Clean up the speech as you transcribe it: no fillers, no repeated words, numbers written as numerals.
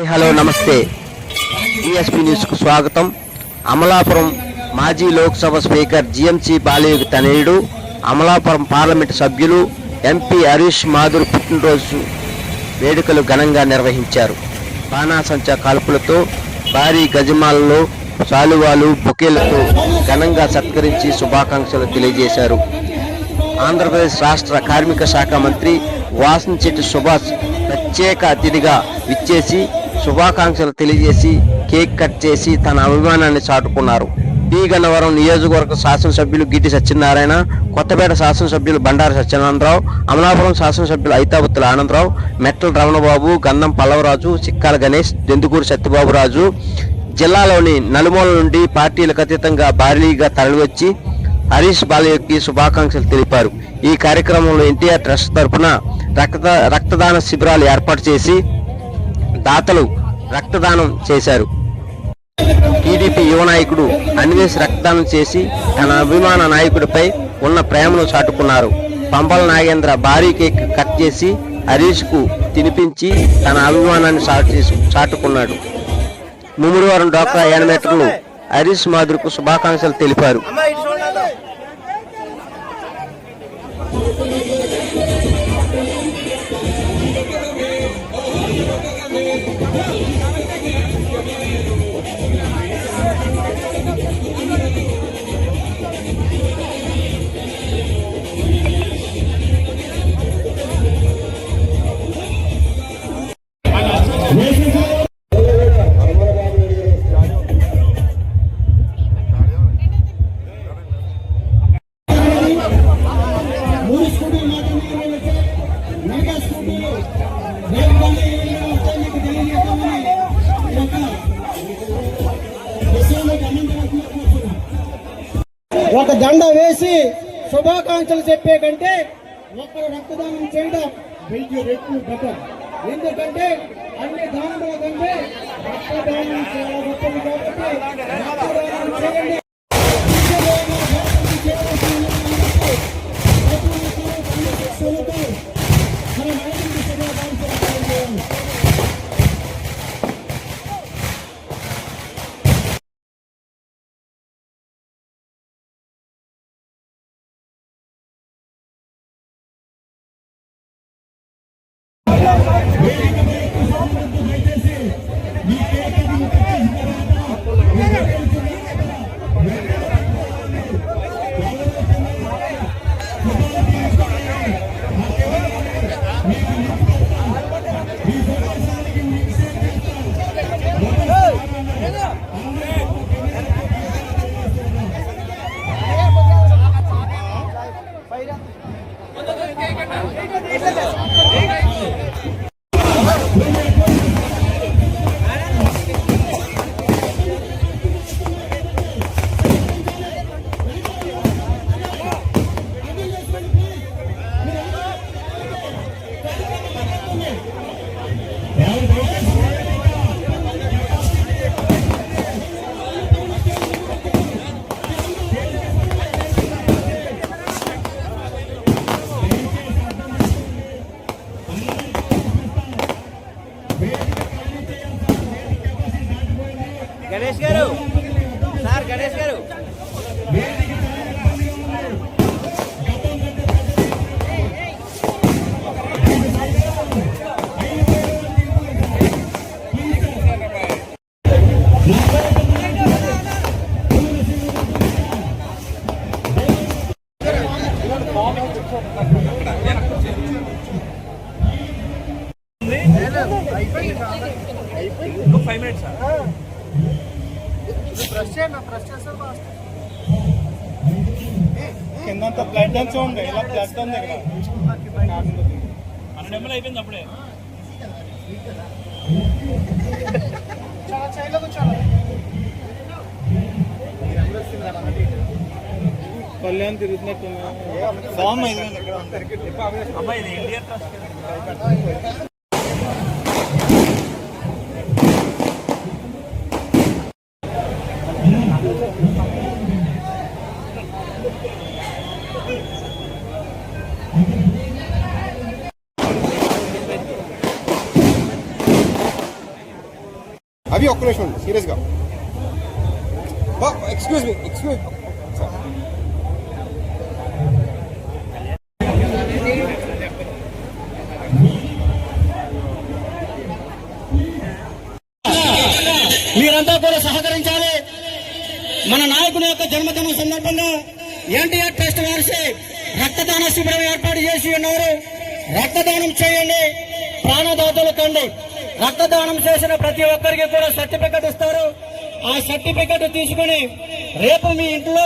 Hello నమస్తే ESP న్యూస్కు స్వాగతం. అమలాపురం మాజీ లోక్సభ స్పీకర్ జిఎంసి బాలయ్య తనయుడు అమలాపురం పార్లమెంటు సభ్యులు ఎంపీ హరీష్ మాధుర్ పుట్టినరోజు వేడుకలు ఘనంగా నిర్వహించారు. బాణాసంచా కాల్పులతో భారీ గజమాలలో శాలువాలు బొకేలతో ఘనంగా సత్కరించి శుభాకాంక్షలు తెలియజేశారు. ఆంధ్రప్రదేశ్ రాష్ట్ర కార్మిక శాఖ మంత్రి వాసంశెట్టి సుభాష్ ప్రత్యేక అతిథిగా విచ్చేసి శుభాకాంక్షలు తెలియజేసి కేక్ కట్ చేసి తన అభిమానాన్ని చాటుకున్నారు. పి గన్నవరం నియోజకవర్గ శాసనసభ్యులు గిడ్డి సత్యనారాయణ, కొత్తపేట శాసనసభ్యులు బండారు సత్యనారాయణరావు, అమలాపురం శాసనసభ్యులు ఐతాబత్తుల ఆనందరావు, మెట్టల రమణబాబు, గంధం పల్లవరాజు, చిక్కాల గణేష్, దెందుకూరు సత్యబాబురాజు జిల్లాలోని నలుమూల నుండి పార్టీలకు అతీతంగా భారీగా తరలివచ్చి హరీష్ బాలయ్యకి శుభాకాంక్షలు తెలిపారు. ఈ కార్యక్రమంలో ఎన్టీఆర్ ట్రస్ట్ తరఫున రక్తదాన శిబిరాలు ఏర్పాటు చేసి దాతలు రక్తదానం చేశారు. టీడీపీ యువ నాయకుడు అన్వేష్ రక్తదానం చేసి తన అభిమాన నాయకుడిపై ఉన్న ప్రేమను చాటుకున్నారు. పంపల నాగేంద్ర భారీ కేక్ కట్ చేసి హరీష్ కు తినిపించి తన అభిమానాన్ని చాటుకున్నాడు. ముమ్మిడివారం డ్వాక్రా యానిమేటర్లు హరీష్ మాధుర్కు శుభాకాంక్షలు తెలిపారు. ఒక దండ వేసి శుభాకాంక్షలు చెప్పే కంటే ఒకరు రక్తదానం చేయడం 1000 రెట్లు బెటర్. ఎందుకంటే అన్ని దానాల కంటే రక్తదానం చాలా గొప్పది కాబట్టి రక్తదానం చేయండి. గణేష్ గారు సార్ గణేష్ గారు ఇంకో 5 minutes కిందంతా బ్లడ్ అంతా ఉంది. ఇలా బ్లడ్ ఉంది ఇక్కడ 12 నిమిషాలు అయిపోయింది అప్పుడే. కళ్యాణ్ తిరుగుతున్నట్టు అమ్మాయి ఇది ఇండియా ట్రస్ట్. అవి ఒక్క నిమిషం అండి, సీరియస్గా. Excuse me sir. మీరంతా కూడా సహకరించాలి. మన నాయకుని యొక్క జన్మదినం సందర్భంగా ఎన్టీఆర్ ట్రస్ట్ వారిసి రక్తదాన శిబిరం ఏర్పాటు చేసి ఉన్నారు. రక్తదానం చేయండి, ప్రాణదాతలు కండి. రక్తదానం చేసిన ప్రతి ఒక్కరికి కూడా సర్టిఫికెట్ ఇస్తారు. ఆ సర్టిఫికెట్ తీసుకుని రేపు మీ ఇంట్లో